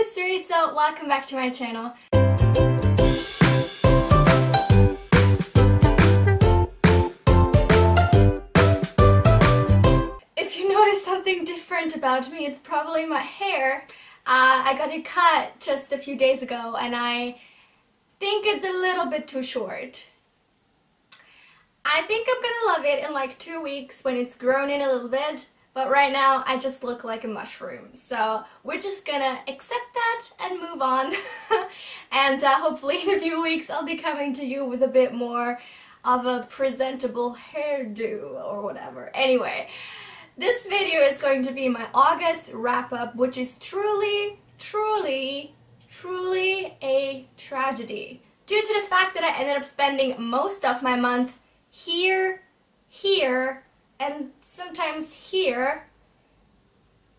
mystery, so welcome back to my channel. If you notice something different about me, it's probably my hair. I got it cut just a few days ago and I think it's a little bit too short. I think I'm gonna love it in like 2 weeks when it's grown in a little bit. But right now, I just look like a mushroom. So we're just gonna accept that and move on. And hopefully in a few weeks, I'll be coming to you with a bit more of a presentable hairdo or whatever. Anyway, this video is going to be my August wrap-up, which is truly a tragedy. Due to the fact that I ended up spending most of my month here, and sometimes here,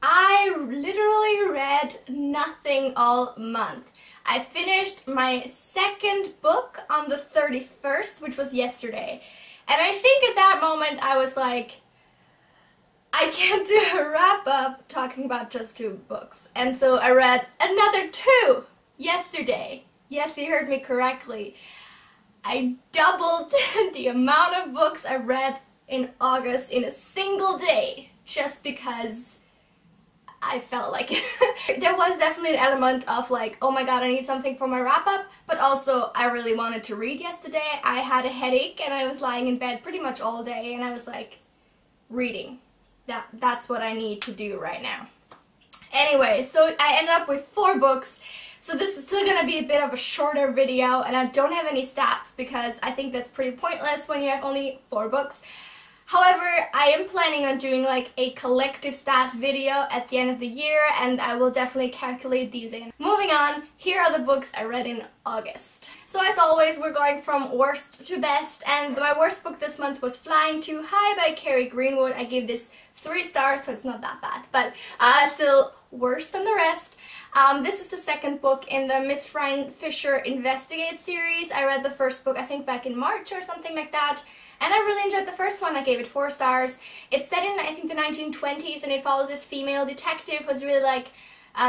I literally read nothing all month. I finished my second book on the 31st, which was yesterday. And I think at that moment I was like, I can't do a wrap-up talking about just 2 books. And so I read another 2 yesterday. Yes, you heard me correctly. I doubled the amount of books I read in August in a single day, just because I felt like it. There was definitely an element of like, oh my god, I need something for my wrap-up, but also I really wanted to read yesterday. I had a headache and I was lying in bed pretty much all day and I was like, reading. That's what I need to do right now. Anyway, so I ended up with 4 books. So this is still going to be a bit of a shorter video, and I don't have any stats because I think that's pretty pointless when you have only 4 books. However, I am planning on doing like a collective stat video at the end of the year, and I will definitely calculate these in. Moving on, here are the books I read in August. So as always, we're going from worst to best, and my worst book this month was Flying Too High by Carrie Greenwood. I gave this 3 stars, so it's not that bad, but still worse than the rest. This is the second book in the Miss Fran Fisher Investigate series. I read the first book, I think, back in March or something like that. And I really enjoyed the first one. I gave it 4 stars. It's set in, I think, the 1920s, and it follows this female detective who's really like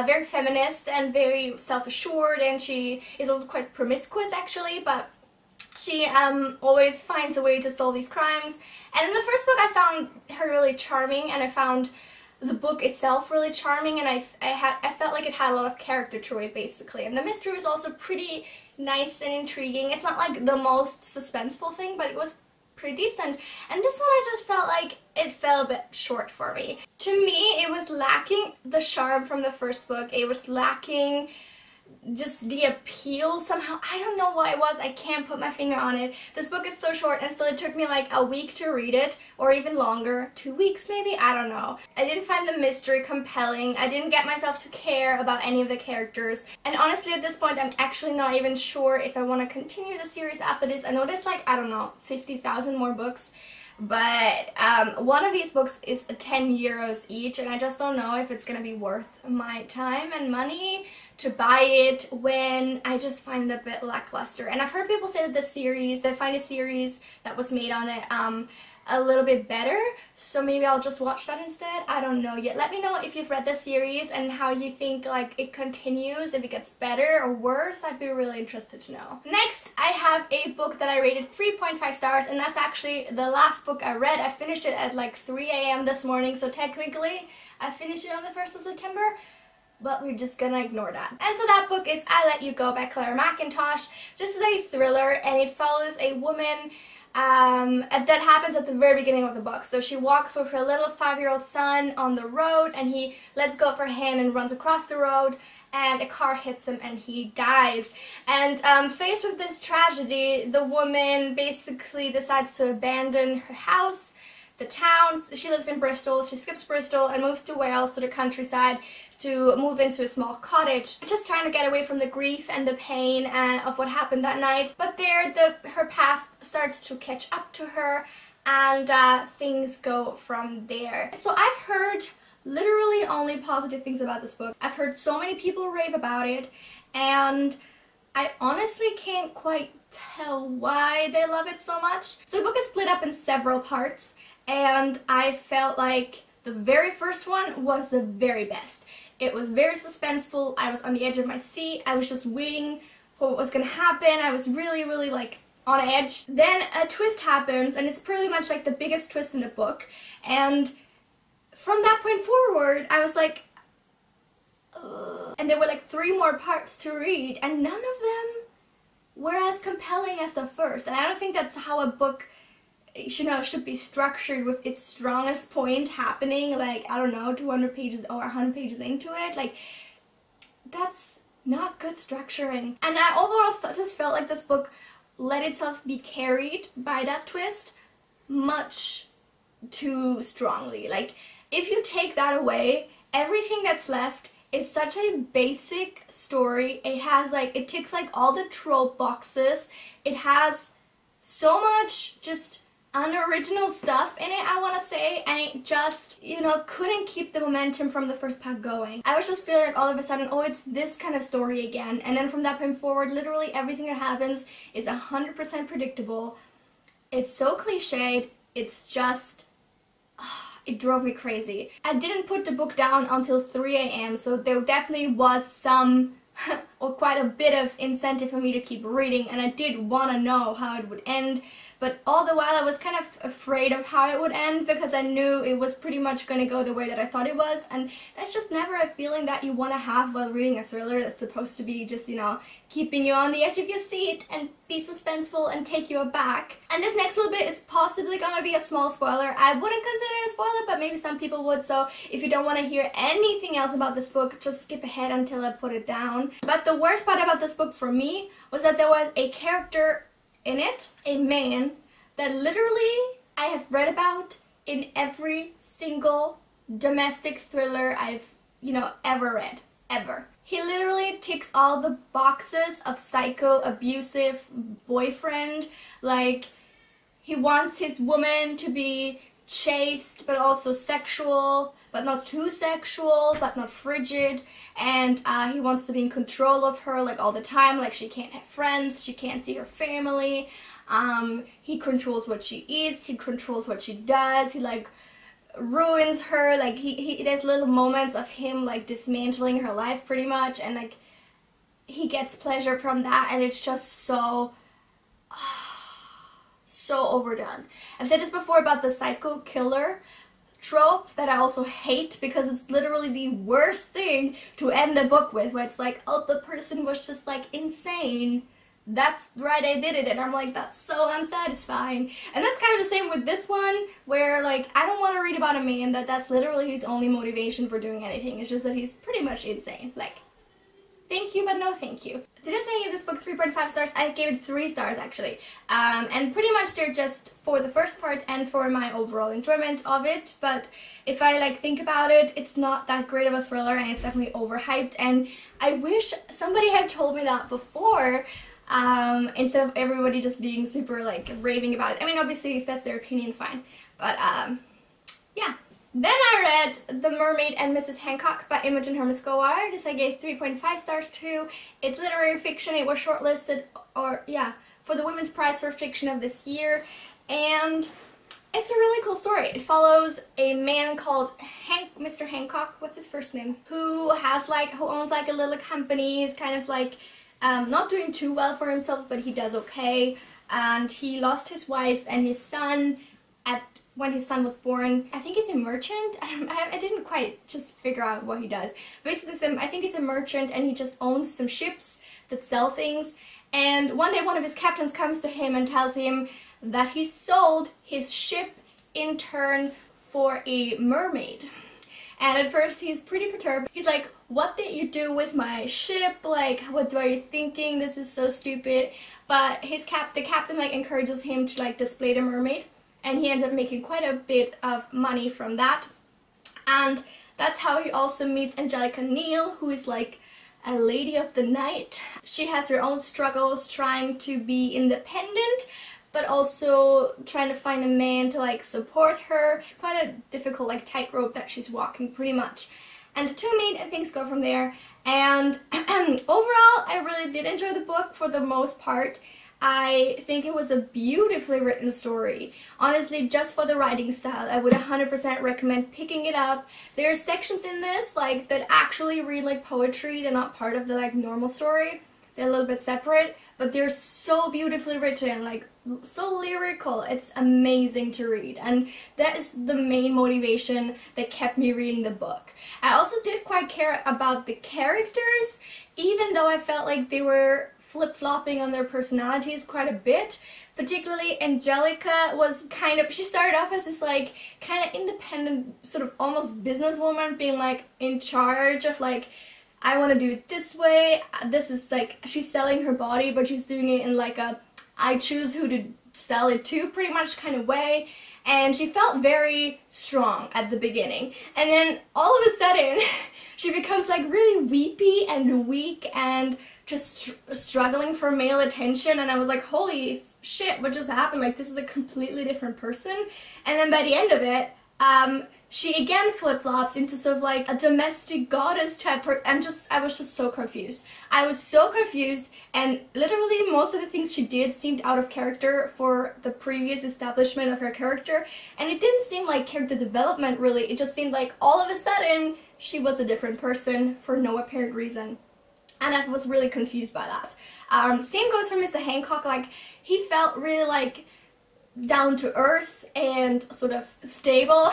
very feminist and very self-assured, and she is also quite promiscuous actually, but she always finds a way to solve these crimes. And in the first book I found her really charming, and I found the book itself really charming, and I felt like it had a lot of character to it basically. And the mystery was also pretty nice and intriguing. It's not like the most suspenseful thing, but it was pretty decent. And this one I just felt like it fell a bit short for me. To me, it was lacking the charm from the first book. It was lacking just the appeal somehow. I don't know what it was. I can't put my finger on it. This book is so short, and still it took me like a week to read it, or even longer. 2 weeks maybe? I don't know. I didn't find the mystery compelling. I didn't get myself to care about any of the characters. And honestly, at this point, I'm actually not even sure if I want to continue the series after this. I know there's like, I don't know, 50,000 more books. But one of these books is 10 euros each, and I just don't know if it's gonna be worth my time and money to buy it when I just find it a bit lackluster. And I've heard people say that they find a series that was made on it a little bit better, so maybe I'll just watch that instead. I don't know yet. Let me know if you've read the series and how you think like it continues, if it gets better or worse. I'd be really interested to know. Next, I have a book that I rated 3.5 stars, and that's actually the last book I read. I finished it at like 3 AM this morning, so technically I finished it on the 1st of September. But we're just gonna ignore that. And so that book is I Let You Go by Claire McIntosh. This is a thriller, and it follows a woman that happens at the very beginning of the book. So she walks with her little 5-year-old son on the road, and he lets go of her hand and runs across the road, and a car hits him and he dies. And faced with this tragedy, the woman basically decides to abandon her house, the town. She lives in Bristol. She skips Bristol and moves to Wales, to the countryside, to move into a small cottage, just trying to get away from the grief and the pain of what happened that night. But there, her past starts to catch up to her, and things go from there. So I've heard literally only positive things about this book. I've heard so many people rave about it, and I honestly can't quite tell why they love it so much. So the book is split up in several parts, and I felt like the very first one was the very best. It was very suspenseful. I was on the edge of my seat. I was just waiting for what was gonna happen. I was really, really like on edge. Then a twist happens, and it's pretty much like the biggest twist in the book. And from that point forward, I was like, ugh. And there were like 3 more parts to read, and none of them were as compelling as the first. And I don't think that's how a book, you know, should be structured, with its strongest point happening like, I don't know, 200 pages or 100 pages into it. Like, that's not good structuring. And I overall just felt like this book let itself be carried by that twist much too strongly. Like, if you take that away, everything that's left is such a basic story. It has like, it ticks like all the trope boxes. It has so much just unoriginal stuff in it, I want to say, and it just, you know, couldn't keep the momentum from the first part going. I was just feeling like all of a sudden, oh, it's this kind of story again. And then from that point forward, literally everything that happens is 100% predictable. It's so cliched. It's just, it drove me crazy. I didn't put the book down until 3 a.m. so there definitely was some or quite a bit of incentive for me to keep reading, and I did want to know how it would end. But all the while I was kind of afraid of how it would end, because I knew it was pretty much going to go the way that I thought it was, and that's just never a feeling that you want to have while reading a thriller that's supposed to be just, you know, keeping you on the edge of your seat and be suspenseful and take you aback. And this next little bit is possibly going to be a small spoiler. I wouldn't consider it a spoiler, but maybe some people would, so if you don't want to hear anything else about this book, just skip ahead until I put it down. But the worst part about this book for me was that there was a character in it, a man, that literally I have read about in every single domestic thriller I've, you know, ever read. Ever. He literally ticks all the boxes of psycho, abusive boyfriend. Like, he wants his woman to be chaste but also sexual, but not too sexual, but not frigid, and he wants to be in control of her like all the time. Like, she can't have friends, she can't see her family. He controls what she eats, he controls what she does, he like ruins her. Like, there's little moments of him like dismantling her life pretty much, and like he gets pleasure from that, and it's just so so overdone. I've said this before about the psycho killer trope that I also hate, because it's literally the worst thing to end the book with, where it's like, oh, the person was just like insane. That's right, I did it, and I'm like, that's so unsatisfying. And that's kind of the same with this one, where like, I don't want to read about a man that's literally his only motivation for doing anything. It's just that he's pretty much insane. Like, thank you, but no thank you. Did I say I gave this book 3.5 stars? I gave it 3 stars actually. And pretty much they're just for the first part and for my overall enjoyment of it. But if I like think about it, it's not that great of a thriller, and it's definitely overhyped. And I wish somebody had told me that before, instead of everybody just being super like raving about it. I mean, obviously if that's their opinion, fine. But yeah. Then I read The Mermaid and Mrs. Hancock by Imogen Hermes Gowar. This I gave 3.5 stars to. It's literary fiction. It was shortlisted, or yeah, for the Women's Prize for Fiction of this year, and it's a really cool story. It follows a man called Mr. Hancock, what's his first name, who owns like a little company. He's kind of like not doing too well for himself, but he does okay, and he lost his wife and his son when his son was born. I think he's a merchant. I didn't quite just figure out what he does. Basically, I think he's a merchant, and he just owns some ships that sell things. And one day one of his captains comes to him and tells him that he sold his ship in turn for a mermaid. And at first he's pretty perturbed. He's like, what did you do with my ship? Like, what are you thinking? This is so stupid. But the captain like encourages him to like display the mermaid. And he ends up making quite a bit of money from that. And that's how he also meets Angelica Neal, who is like a lady of the night. She has her own struggles trying to be independent, but also trying to find a man to like support her. It's quite a difficult like tightrope that she's walking pretty much. And the two meet and things go from there. And overall, I really did enjoy the book for the most part. I think it was a beautifully written story. Honestly, just for the writing style, I would 100% recommend picking it up. There are sections in this like that actually read like poetry. They're not part of the like normal story. They're a little bit separate, but they're so beautifully written, like so lyrical. It's amazing to read, and that is the main motivation that kept me reading the book. I also did quite care about the characters, even though I felt like they were flip-flopping on their personalities quite a bit. Particularly Angelica was kind of, she started off as this like kind of independent, sort of almost businesswoman, being like in charge of like, I want to do it this way. This is like, she's selling her body, but she's doing it in like a I choose who to sell it to pretty much kind of way. And she felt very strong at the beginning. And then all of a sudden, she becomes like really weepy and weak and just struggling for male attention. And I was like, holy shit, what just happened? Like, this is a completely different person. And then by the end of it, she again flip-flops into sort of like a domestic goddess type I was just so confused. I was so confused, and literally most of the things she did seemed out of character for the previous establishment of her character, and it didn't seem like character development really. It just seemed like all of a sudden she was a different person for no apparent reason. And I was really confused by that. Same goes for Mr. Hancock. Like, he felt really like down to earth and sort of stable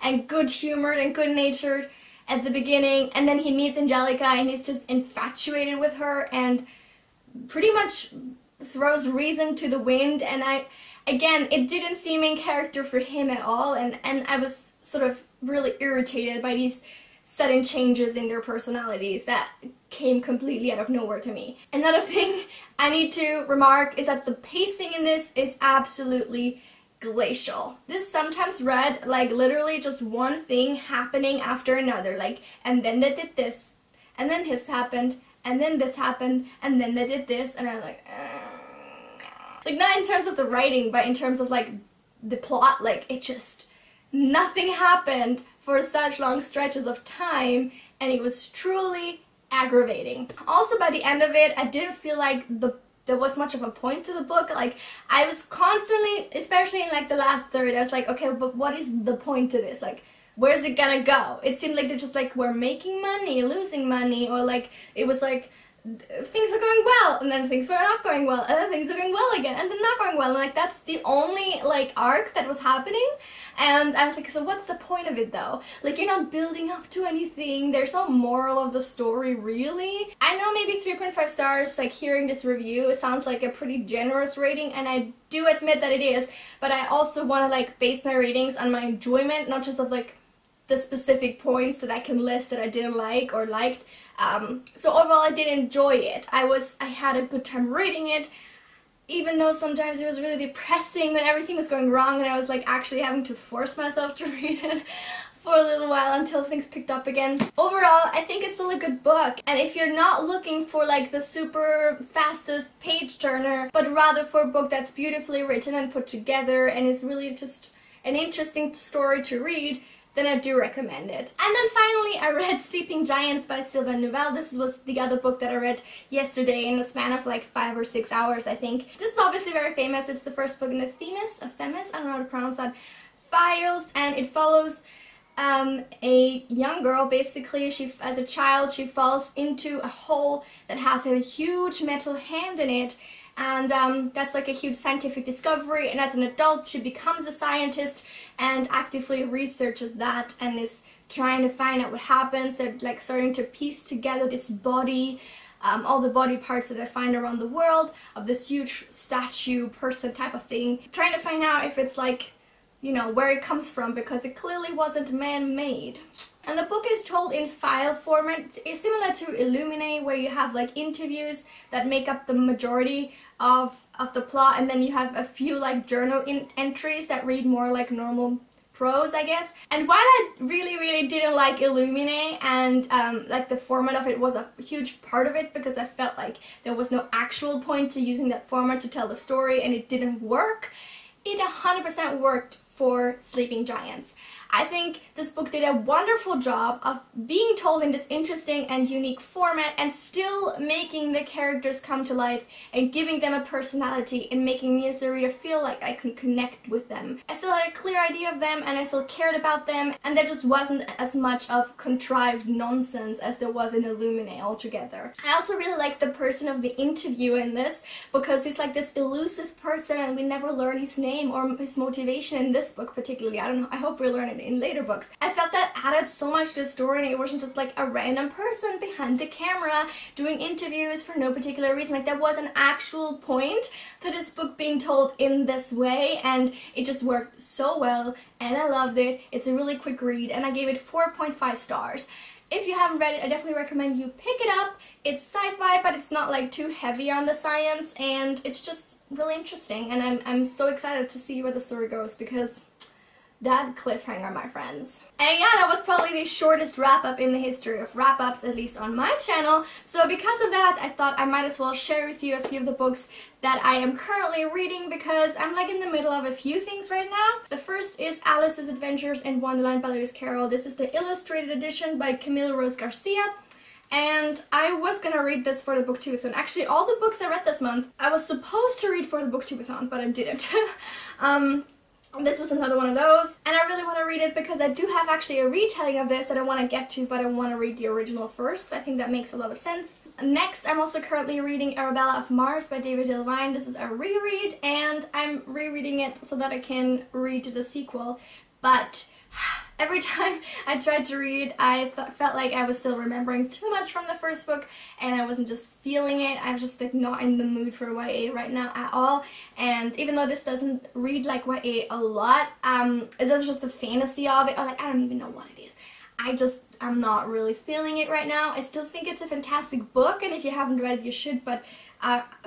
and good-humored and good-natured at the beginning, and then he meets Angelica and he's just infatuated with her and pretty much throws reason to the wind. And again, it didn't seem in character for him at all, and I was sort of really irritated by these sudden changes in their personalities that came completely out of nowhere to me. Another thing I need to remark is that the pacing in this is absolutely glacial. This is sometimes read like literally just one thing happening after another, like, and then they did this, and then this happened, and then this happened, and then they did this, and I was like, like, not in terms of the writing, but in terms of like the plot. Like, it just, nothing happened for such long stretches of time, and it was truly aggravating. Also, by the end of it, I didn't feel like there was much of a point to the book. Like, I was constantly, especially in like the last third, I was like, okay, but what is the point to this? Like, where's it gonna go? It seemed like they're just like, we're making money, losing money, or like, it was like, things were going well, and then things were not going well, and then things were going well again, and then not going well, and like, that's the only like arc that was happening. And I was like, so what's the point of it though? Like, you're not building up to anything, there's no moral of the story really. I know maybe 3.5 stars, like, hearing this review, it sounds like a pretty generous rating, and I do admit that it is, but I also want to like base my ratings on my enjoyment, not just of like the specific points that I can list that I didn't like or liked. So overall, I did enjoy it. I had a good time reading it, even though sometimes it was really depressing when everything was going wrong and I was like actually having to force myself to read it for a little while until things picked up again. Overall, I think it's still a good book, and if you're not looking for like the super fastest page turner, but rather for a book that's beautifully written and put together and is really just an interesting story to read, then I do recommend it. And then finally, I read Sleeping Giants by Sylvain Neuvel. This was the other book that I read yesterday in a span of like 5 or 6 hours, I think. This is obviously very famous. It's the first book in the Themis, I don't know how to pronounce that, files, and it follows a young girl. Basically, as a child, she falls into a hole that has a huge metal hand in it, and that's like a huge scientific discovery, and as an adult she becomes a scientist and actively researches that and is trying to find out what happens. They're like starting to piece together this body, all the body parts that I find around the world of this huge statue person type of thing, trying to find out if it's like, you know, where it comes from, because it clearly wasn't man-made. And the book is told in file format. It's similar to Illuminae, where you have like interviews that make up the majority of the plot, and then you have a few like journal entries that read more like normal prose, I guess. And while I really didn't like Illuminae, and like the format of it was a huge part of it, because I felt like there was no actual point to using that format to tell the story and it didn't work, it 100% worked for sleeping giants. I think this book did a wonderful job of being told in this interesting and unique format and still making the characters come to life and giving them a personality and making me as a reader feel like I can connect with them. I still had a clear idea of them and I still cared about them, and there just wasn't as much of contrived nonsense as there was in Illuminae altogether. I also really like the person of the interview in this, because he's like this elusive person and we never learn his name or his motivation in this book particularly. I don't know, I hope we learn it in later books. I felt that added so much to the story, and it wasn't just like a random person behind the camera doing interviews for no particular reason. Like, there was an actual point to this book being told in this way, and it just worked so well and I loved it. It's a really quick read and I gave it 4.5 stars. If you haven't read it, I definitely recommend you pick it up. It's sci-fi, but it's not like too heavy on the science, and it's just really interesting, and I'm so excited to see where the story goes, because that cliffhanger, my friends. And yeah, that was probably the shortest wrap-up in the history of wrap-ups, at least on my channel. So because of that, I thought I might as well share with you a few of the books that I am currently reading, because I'm like in the middle of a few things right now. The first is Alice's Adventures in Wonderland by Lewis Carroll. This is the illustrated edition by Camille Rose Garcia. And I was gonna read this for the Booktubeathon. Actually, all the books I read this month, I was supposed to read for the Booktubeathon, but I didn't. This was another one of those, and I really want to read it because I do have actually a retelling of this that I want to get to, but I want to read the original first. I think that makes a lot of sense. Next, I'm also currently reading Arabella of Mars by David Dillwine. This is a reread, and I'm rereading it so that I can read the sequel, but every time I tried to read it, I felt like I was still remembering too much from the first book, and I wasn't just feeling it. I'm just like not in the mood for YA right now at all. And even though this doesn't read like YA a lot, it's just the fantasy of it. Or like, I don't even know what it is. I'm not really feeling it right now. I still think it's a fantastic book, and if you haven't read it, you should, but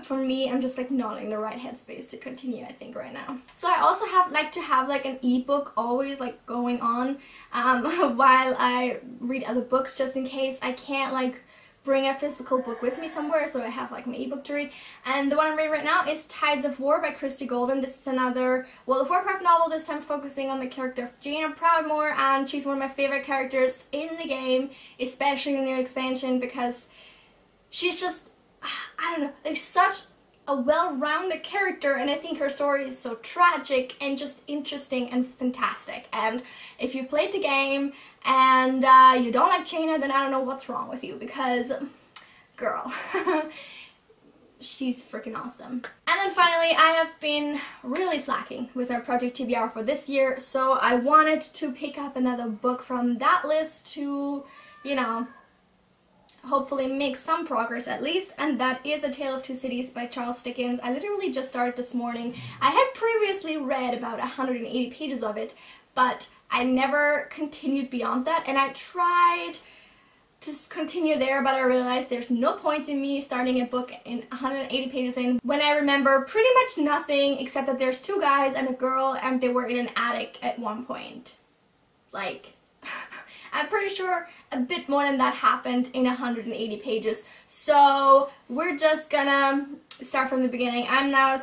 for me, I'm just like not in the right headspace to continue, I think, right now. So I also like to have like an ebook always like going on while I read other books, just in case I can't like bring a physical book with me somewhere, so I have like my ebook to read. And the one I'm reading right now is Tides of War by Christy Golden. This is another World of Warcraft novel, this time focusing on the character of Jaina Proudmoore, and she's one of my favorite characters in the game, especially in the new expansion, because she's just, I don't know, like such a well-rounded character, and I think her story is so tragic and just interesting and fantastic. And if you played the game and you don't like Jaina, then I don't know what's wrong with you, because girl, she's freaking awesome. And then finally, I have been really slacking with our Project TBR for this year, so I wanted to pick up another book from that list to, you know, hopefully make some progress at least, and that is A Tale of Two Cities by Charles Dickens. I literally just started this morning. I had previously read about 180 pages of it, but I never continued beyond that, and I tried to continue there, but I realized there's no point in me starting a book in 180 pages in when I remember pretty much nothing except that there's two guys and a girl and they were in an attic at one point. Like, I'm pretty sure a bit more than that happened in 180 pages. So we're just gonna start from the beginning. I'm now,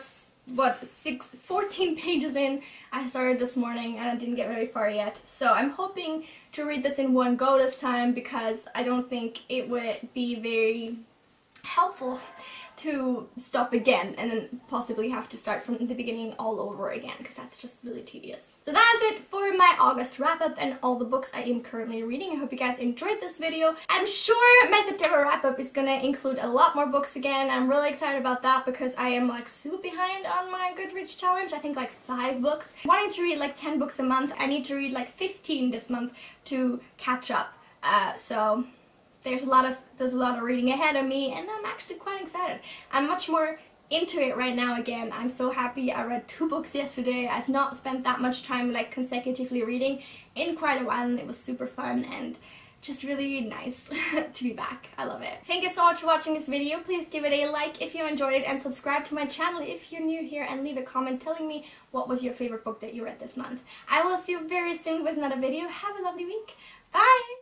what, 14 pages in. I started this morning and I didn't get very far yet. So I'm hoping to read this in one go this time, because I don't think it would be very helpful to stop again and then possibly have to start from the beginning all over again, because that's just really tedious. So that is it for my August wrap-up and all the books I am currently reading. I hope you guys enjoyed this video. I'm sure my September wrap-up is gonna include a lot more books again. I'm really excited about that, because I am like super behind on my Goodreads challenge. I think like 5 books. Wanting to read like 10 books a month, I need to read like 15 this month to catch up. So there's a lot of reading ahead of me, and I'm actually quite excited. I'm much more into it right now again. I'm so happy. I read 2 books yesterday. I've not spent that much time like consecutively reading in quite a while, and it was super fun and just really nice to be back. I love it. Thank you so much for watching this video. Please give it a like if you enjoyed it, and subscribe to my channel if you're new here, and leave a comment telling me what was your favorite book that you read this month. I will see you very soon with another video. Have a lovely week. Bye!